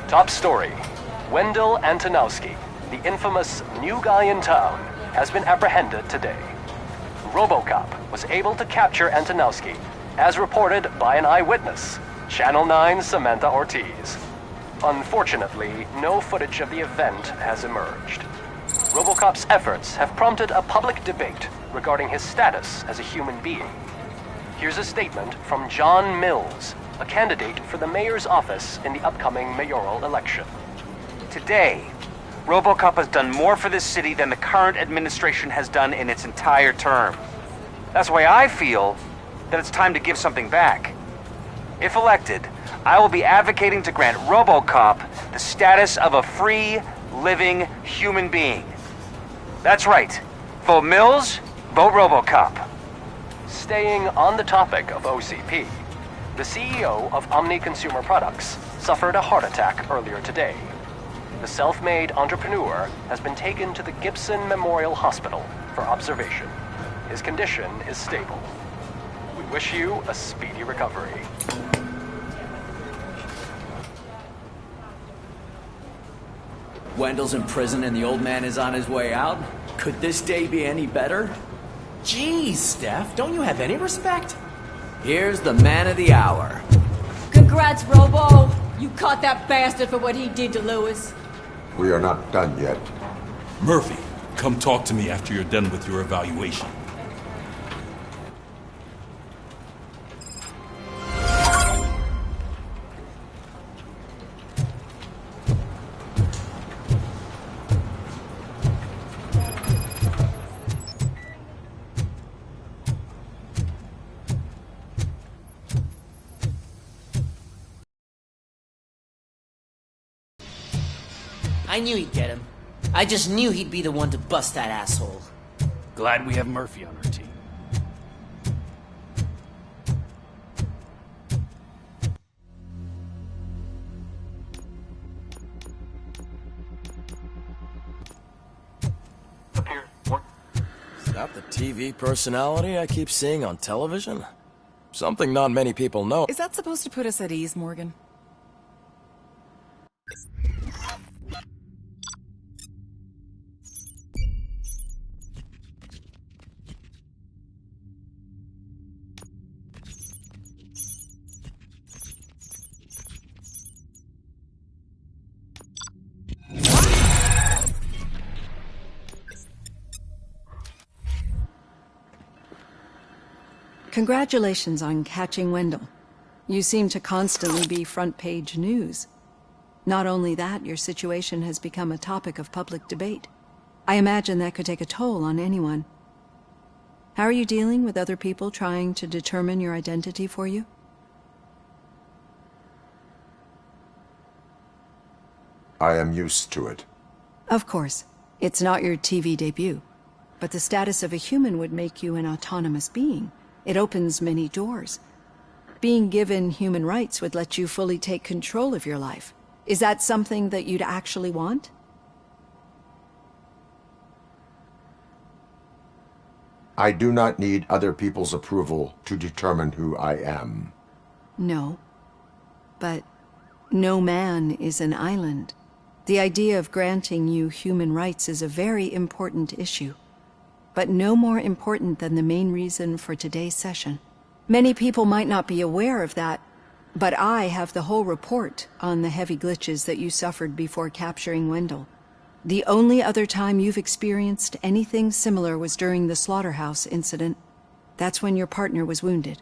Top story. Wendell Antonowski, the infamous new guy in town, has been apprehended today. RoboCop was able to capture Antonowski, as reported by an eyewitness, Channel 9's Samantha Ortiz. Unfortunately, no footage of the event has emerged. RoboCop's efforts have prompted a public debate regarding his status as a human being. Here's a statement from John Mills, a candidate for the mayor's office in the upcoming mayoral election. Today, RoboCop has done more for this city than the current administration has done in its entire term. That's why I feel that it's time to give something back. If elected, I will be advocating to grant RoboCop the status of a free, living human being. That's right. Vote Mills, vote RoboCop. Staying on the topic of OCP, the CEO of Omni Consumer Products suffered a heart attack earlier today. The self-made entrepreneur has been taken to the Gibson Memorial Hospital for observation. His condition is stable. We wish you a speedy recovery. Wendell's in prison and the old man is on his way out? Could this day be any better? Geez, Steph, don't you have any respect? Here's the man of the hour. Congrats, Robo! You caught that bastard for what he did to Lewis. We are not done yet. Murphy, come talk to me after you're done with your evaluation. I knew he'd get him. I just knew he'd be the one to bust that asshole. Glad we have Murphy on our team. Is that the TV personality I keep seeing on television? Something not many people know. Is that supposed to put us at ease, Morgan? Congratulations on catching Wendell. You seem to constantly be front-page news. Not only that, your situation has become a topic of public debate. I imagine that could take a toll on anyone. How are you dealing with other people trying to determine your identity for you? I am used to it. Of course. It's not your TV debut. But the status of a human would make you an autonomous being. It opens many doors. Being given human rights would let you fully take control of your life. Is that something that you'd actually want? I do not need other people's approval to determine who I am. No. But no man is an island. The idea of granting you human rights is a very important issue. But no more important than the main reason for today's session. Many people might not be aware of that, but I have the whole report on the heavy glitches that you suffered before capturing Wendell. The only other time you've experienced anything similar was during the slaughterhouse incident. That's when your partner was wounded.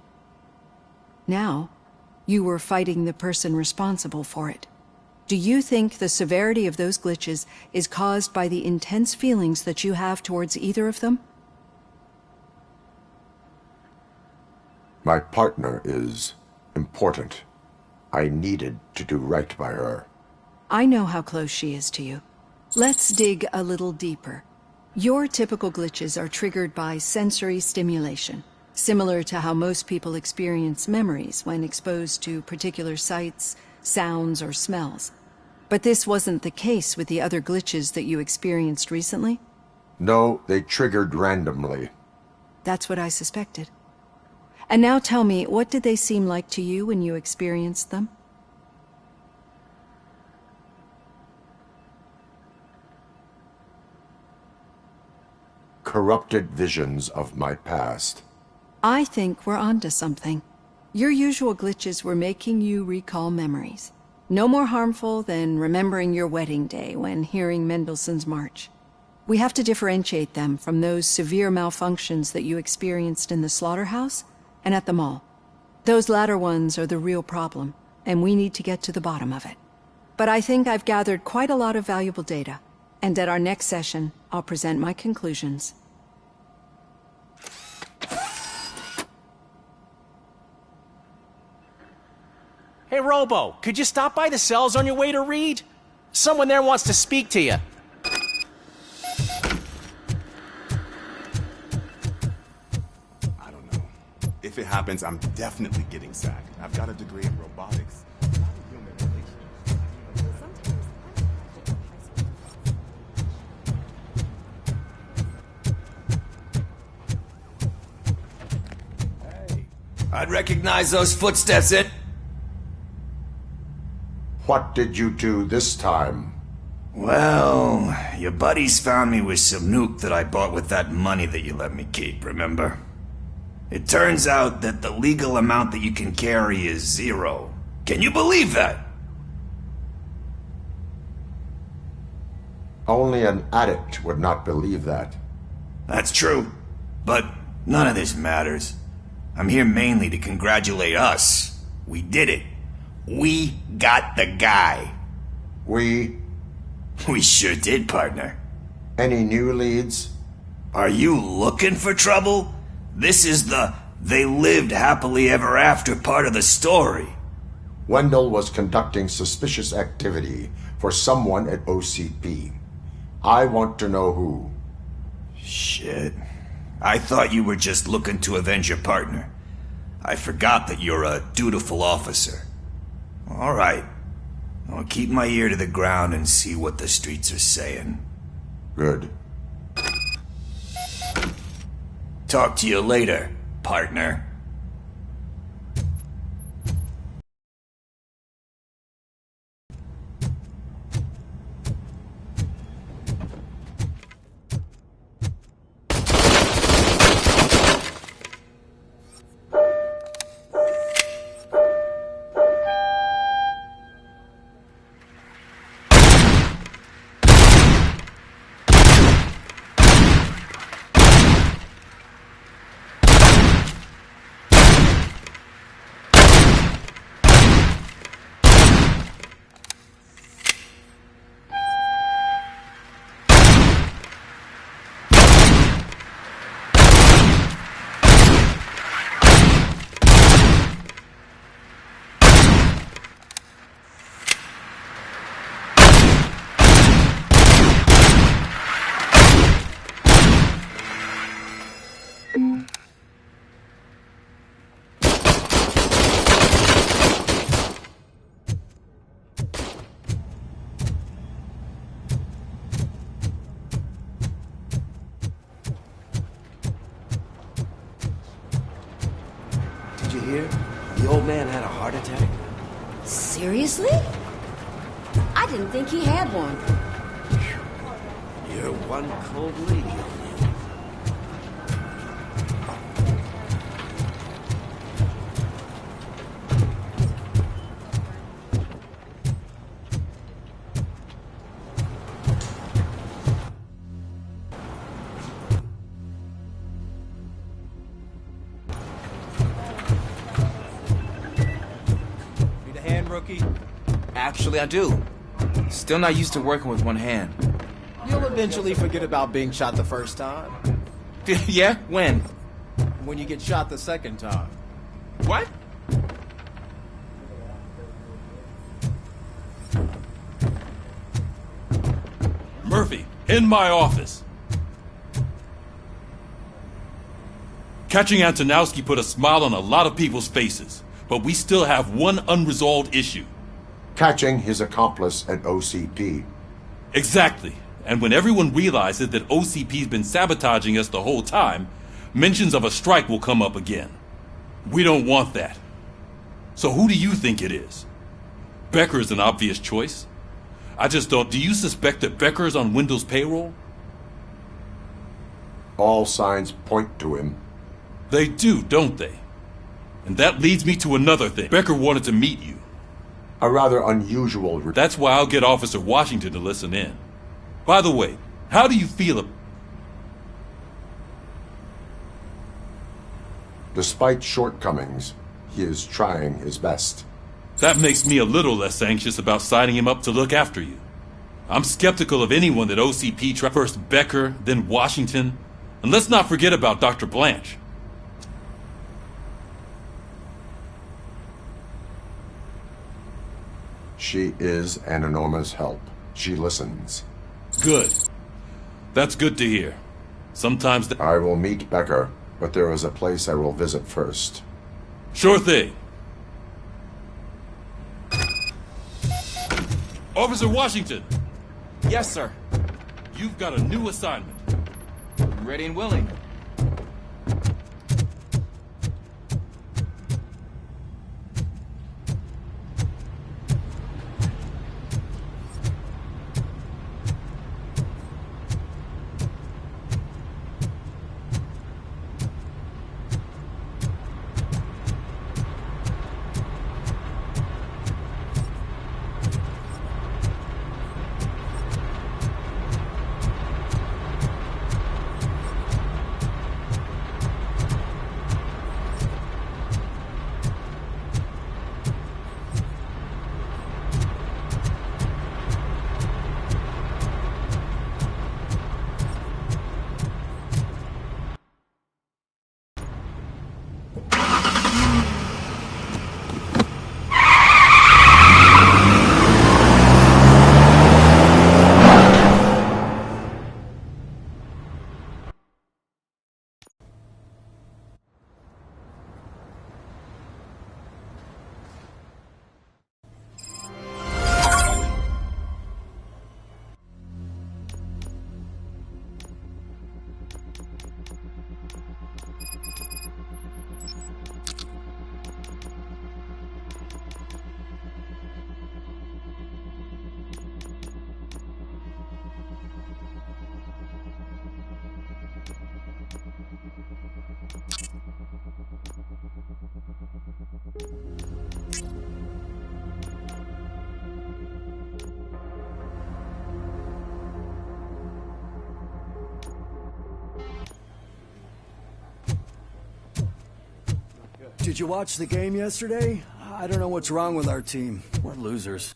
Now, you were fighting the person responsible for it. Do you think the severity of those glitches is caused by the intense feelings that you have towards either of them? My partner is important. I needed to do right by her. I know how close she is to you. Let's dig a little deeper. Your typical glitches are triggered by sensory stimulation, similar to how most people experience memories when exposed to particular sights, sounds, or smells. But this wasn't the case with the other glitches that you experienced recently? No, they triggered randomly. That's what I suspected. And now tell me, what did they seem like to you when you experienced them? corrupted visions of my past. I think we're onto something. Your usual glitches were making you recall memories. No more harmful than remembering your wedding day when hearing Mendelssohn's March. We have to differentiate them from those severe malfunctions that you experienced in the slaughterhouse and at the mall. Those latter ones are the real problem, and we need to get to the bottom of it. But I think I've gathered quite a lot of valuable data, and at our next session, I'll present my conclusions. Hey, Robo, could you stop by the cells on your way to Reed? Someone there wants to speak to you. I don't know. If it happens, I'm definitely getting sacked. I've got a degree in robotics. I'd recognize those footsteps at... What did you do this time? Well, your buddies found me with some nuke that I bought with that money that you let me keep, remember? It turns out that the legal amount that you can carry is 0. Can you believe that? Only an addict would not believe that. That's true, but none of this matters. I'm here mainly to congratulate us. We did it. We got the guy. We sure did, partner. Any new leads? Are you looking for trouble? This is the they lived happily ever after part of the story. Wendell was conducting suspicious activity for someone at OCP. I want to know who. Shit. I thought you were just looking to avenge your partner. I forgot that you're a dutiful officer. All right. I'll keep my ear to the ground and see what the streets are saying. Good. Talk to you later, partner. Did you hear? The old man had a heart attack. Seriously? I didn't think he had one. You're one cold lady, O'Neill. Need a hand, rookie? Actually, I do. Still not used to working with one hand. You'll eventually forget about being shot the first time. Yeah? When? When you get shot the second time. What? Murphy, in my office. Catching Antonowski put a smile on a lot of people's faces, but we still have one unresolved issue. Catching his accomplice at OCP. Exactly. And when everyone realizes that OCP's been sabotaging us the whole time, mentions of a strike will come up again. We don't want that. So who do you think it is? Becker is an obvious choice. I just don't... Do you suspect that Becker is on Wendell's payroll? All signs point to him. They do, don't they? And that leads me to another thing. Becker wanted to meet you. A rather unusual... That's why I'll get Officer Washington to listen in. By the way, how do you feel... Despite shortcomings, he is trying his best. That makes me a little less anxious about signing him up to look after you. I'm skeptical of anyone that OCP tried. First Becker, then Washington. And let's not forget about Dr. Blanche. She is an enormous help. She listens. Good. That's good to hear. Sometimes I will meet Becker, but there is a place I will visit first. Sure thing. Officer Washington! Yes, sir. You've got a new assignment. Ready and willing. Did you watch the game yesterday? I don't know what's wrong with our team. We're losers.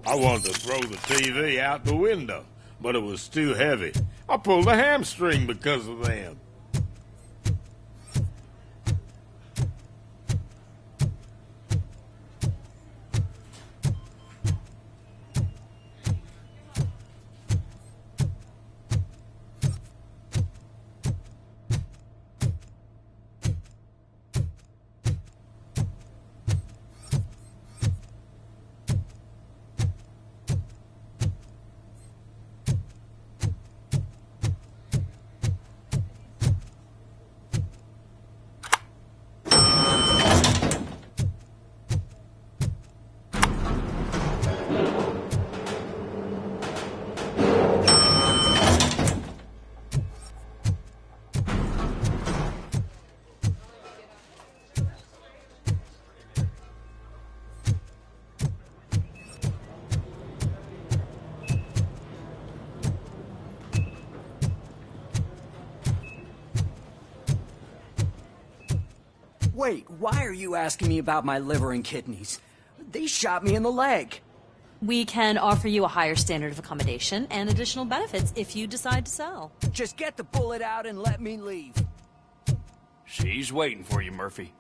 I wanted to throw the TV out the window, but it was too heavy. I pulled a hamstring because of them. Wait, why are you asking me about my liver and kidneys? They shot me in the leg. We can offer you a higher standard of accommodation and additional benefits if you decide to sell. Just get the bullet out and let me leave. She's waiting for you, Murphy.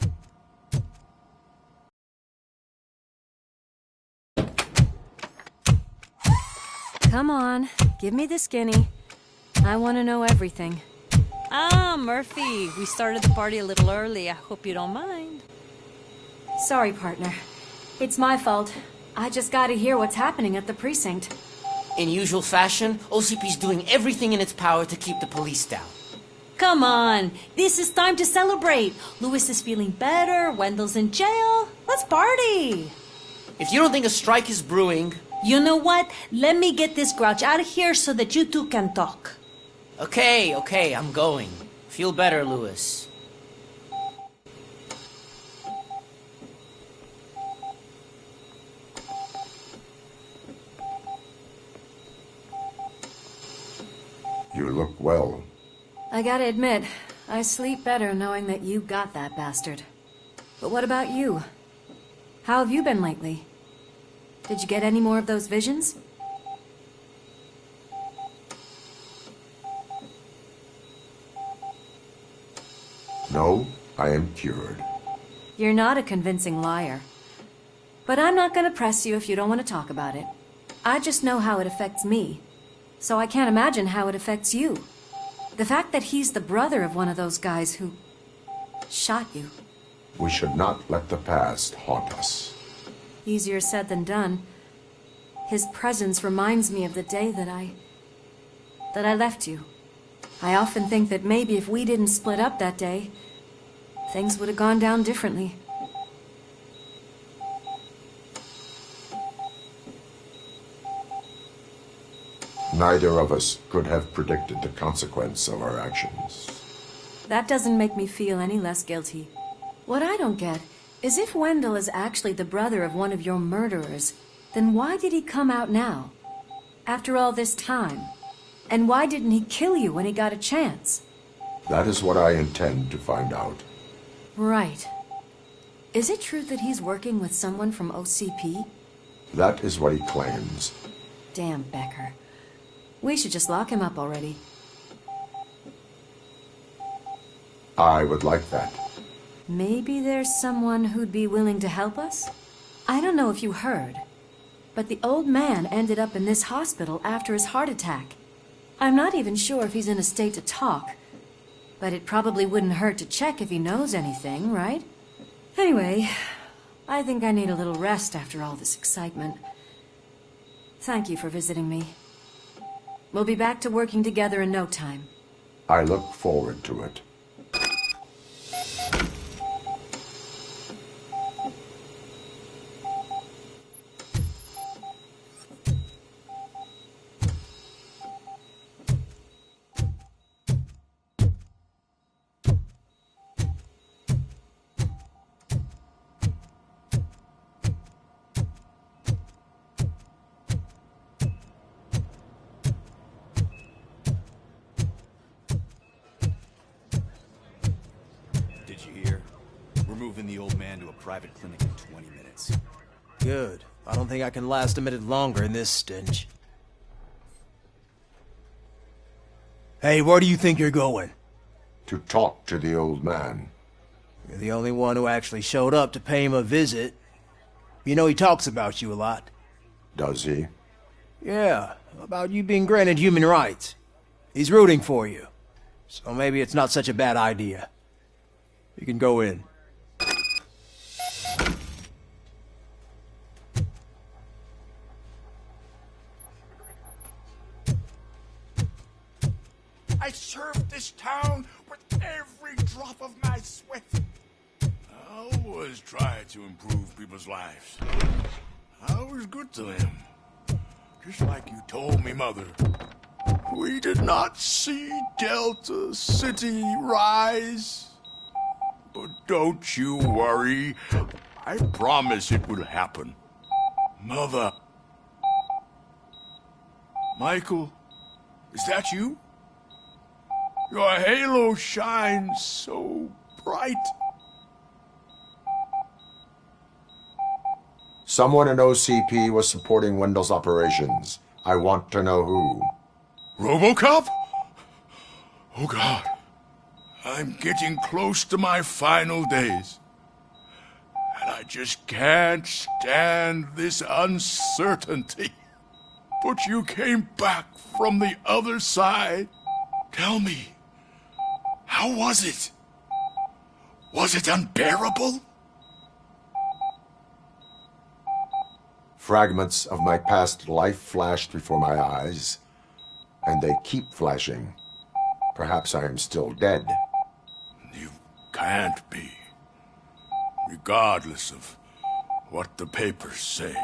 Come on, give me the skinny. I want to know everything. Ah, Murphy, we started the party a little early. I hope you don't mind. Sorry, partner. It's my fault. I just gotta hear what's happening at the precinct. In usual fashion, OCP's doing everything in its power to keep the police down. Come on, this is time to celebrate. Louis is feeling better, Wendell's in jail. Let's party. If you don't think a strike is brewing, You know what? Let me get this grouch out of here so that you two can talk. Okay, I'm going. Feel better, Lewis. You look well. I gotta admit, I sleep better knowing that you got that bastard. But what about you? How have you been lately? Did you get any more of those visions? No, I am cured. You're not a convincing liar. But I'm not gonna press you if you don't want to talk about it. I just know how it affects me. So I can't imagine how it affects you. The fact that he's the brother of one of those guys who shot you. We should not let the past haunt us. Easier said than done. His presence reminds me of the day that I left you. I often think that maybe if we didn't split up that day, things would have gone down differently. Neither of us could have predicted the consequence of our actions. That doesn't make me feel any less guilty. What I don't get is if Wendell is actually the brother of one of your murderers, then why did he come out now? After all this time? And why didn't he kill you when he got a chance? That is what I intend to find out. Right. Is it true that he's working with someone from OCP? That is what he claims. Damn Becker. We should just lock him up already. I would like that. Maybe there's someone who'd be willing to help us? I don't know if you heard, but the old man ended up in this hospital after his heart attack. I'm not even sure if he's in a state to talk, but it probably wouldn't hurt to check if he knows anything, right? Anyway, I think I need a little rest after all this excitement. Thank you for visiting me. We'll be back to working together in no time. I look forward to it. Moving the old man to a private clinic in 20 minutes. Good. I don't think I can last a minute longer in this stench. Hey, where do you think you're going? To talk to the old man. You're the only one who actually showed up to pay him a visit. You know he talks about you a lot. Does he? Yeah, about you being granted human rights. He's rooting for you. So maybe it's not such a bad idea. You can go in. I served this town with every drop of my sweat. I always tried to improve people's lives. I was good to them. Just like you told me, Mother. We did not see Delta City rise. But don't you worry. I promise it will happen. Mother. Michael, is that you? Your halo shines so bright. Someone in OCP was supporting Wendell's operations. I want to know who. RoboCop? Oh God. I'm getting close to my final days. And I just can't stand this uncertainty. But you came back from the other side. Tell me, how was it? Was it unbearable? Fragments of my past life flashed before my eyes, and they keep flashing. Perhaps I am still dead. You can't be, regardless of what the papers say.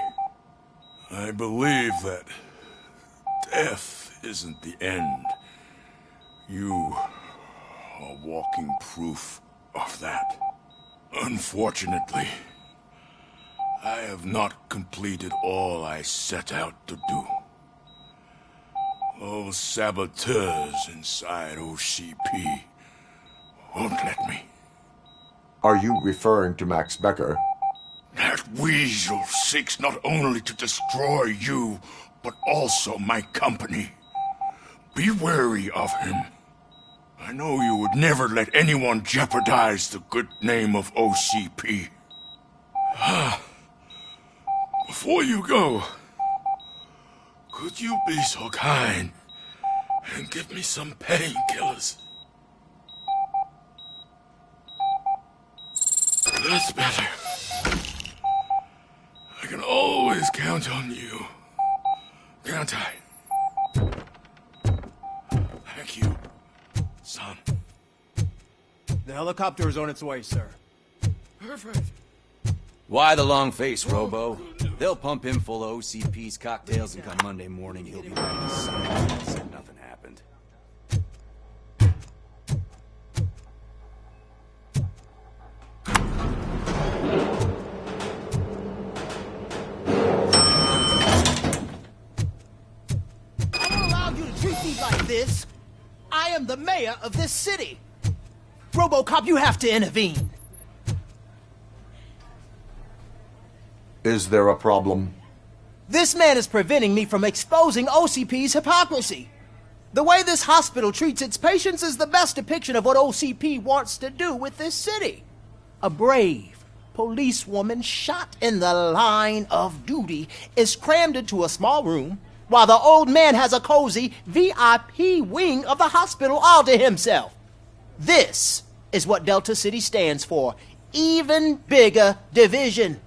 I believe that death isn't the end. You are walking proof of that. Unfortunately, I have not completed all I set out to do. Those saboteurs inside OCP won't let me. Are you referring to Max Becker? That weasel seeks not only to destroy you, but also my company. Be wary of him. I know you would never let anyone jeopardize the good name of OCP. Before you go, could you be so kind and give me some painkillers? That's better. I can always count on you, can't I? Thank you, son. The helicopter is on its way, sir. Perfect. Why the long face, Robo? They'll pump him full of OCP's cocktails, and come Monday morning, he'll be ready to sign as if nothing happened. I don't allow you to treat me like this. I am the mayor of this city. RoboCop, you have to intervene. Is there a problem? This man is preventing me from exposing OCP's hypocrisy. The way this hospital treats its patients is the best depiction of what OCP wants to do with this city. A brave policewoman shot in the line of duty is crammed into a small room, while the old man has a cozy VIP wing of the hospital all to himself. This is what Delta City stands for. Even bigger division.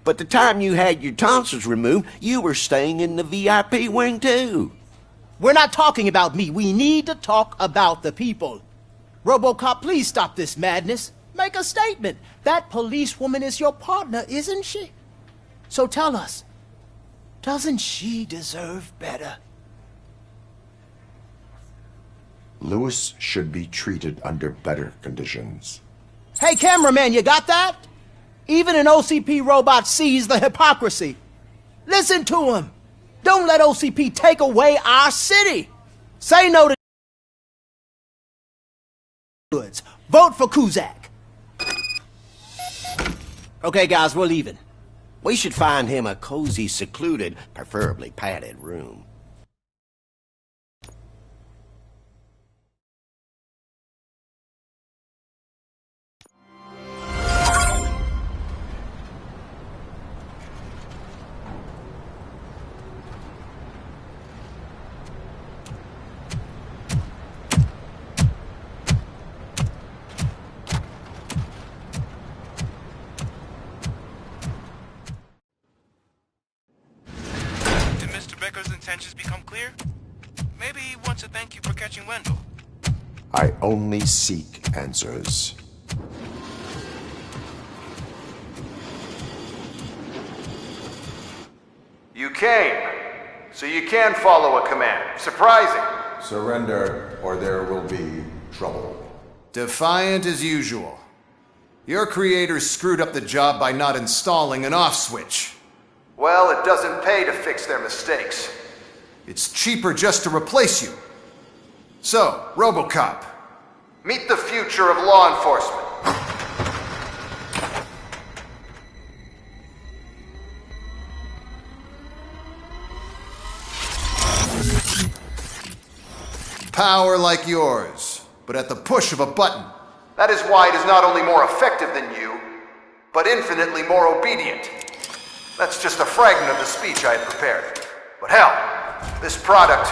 But the time you had your tonsils removed, you were staying in the VIP wing too. We're not talking about me. We need to talk about the people. RoboCop, please stop this madness. Make a statement. That policewoman is your partner, isn't she? So tell us, doesn't she deserve better? Lewis should be treated under better conditions. Hey, cameraman, you got that? Even an OCP robot sees the hypocrisy. Listen to him. Don't let OCP take away our city. Say no to goods. Vote for Kuzak. Okay, guys, we're leaving. We should find him a cozy, secluded, preferably padded room. Becker's intentions become clear? Maybe he wants to thank you for catching Wendell. I only seek answers. You came, so you can follow a command. Surprising. Surrender, or there will be trouble. Defiant as usual. Your creators screwed up the job by not installing an off switch. Well, it doesn't pay to fix their mistakes. It's cheaper just to replace you. So, RoboCop. Meet the future of law enforcement. Power like yours, but at the push of a button. That is why it is not only more effective than you, but infinitely more obedient. That's just a fragment of the speech I had prepared. But hell, this product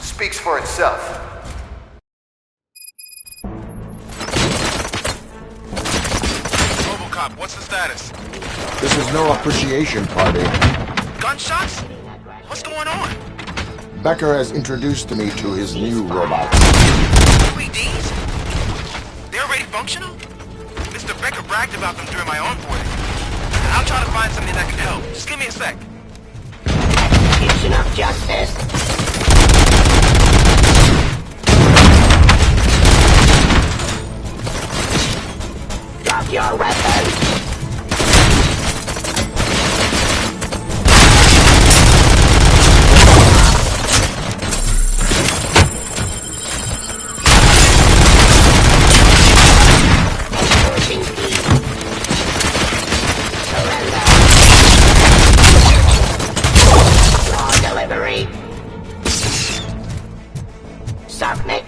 speaks for itself. RoboCop, what's the status? This is no appreciation party. Gunshots? What's going on? Becker has introduced me to his new robot. 3Ds? They're already functional? Mr. Becker bragged about them during my onboarding. I'll try to find something that can help. Just give me a sec. restoration of justice. Drop your weapons. Socknick.